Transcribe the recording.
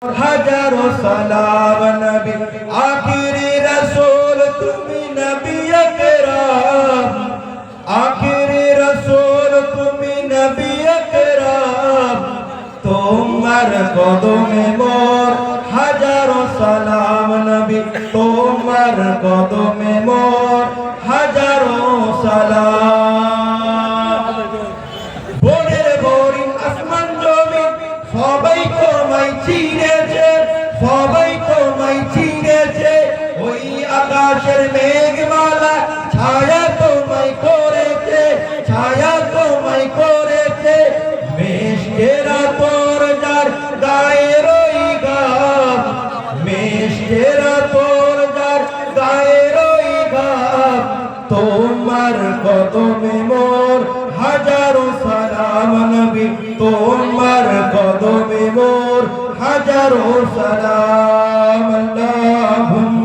হাজারো সালাম নবী আখিরি রাসূল তুমি নবী আকরাম আখিরি রাসূল তুমি নবী আকরাম তোমার কদমে মোর হাজারো সালাম নবী তোমার কদমে মোর হাজারো সালাম বনের বরিং আসমান জমিন সবাই তোমায় চিনেছে সবাই তোমায় চিনেছে ওই আকাশের মেঘমালা ছায়া তোমায় করেছে ছায়া তোমায় করেছে মেঘেরা তোর যার গায়ের ওই গাম মেঘেরা তোর যার গায়ের ওই গাম তোমার কদমে মোর হাজারো সালাম নবী তোমার কদমে মোর হাজারো সালাম আল্লাহুম্মা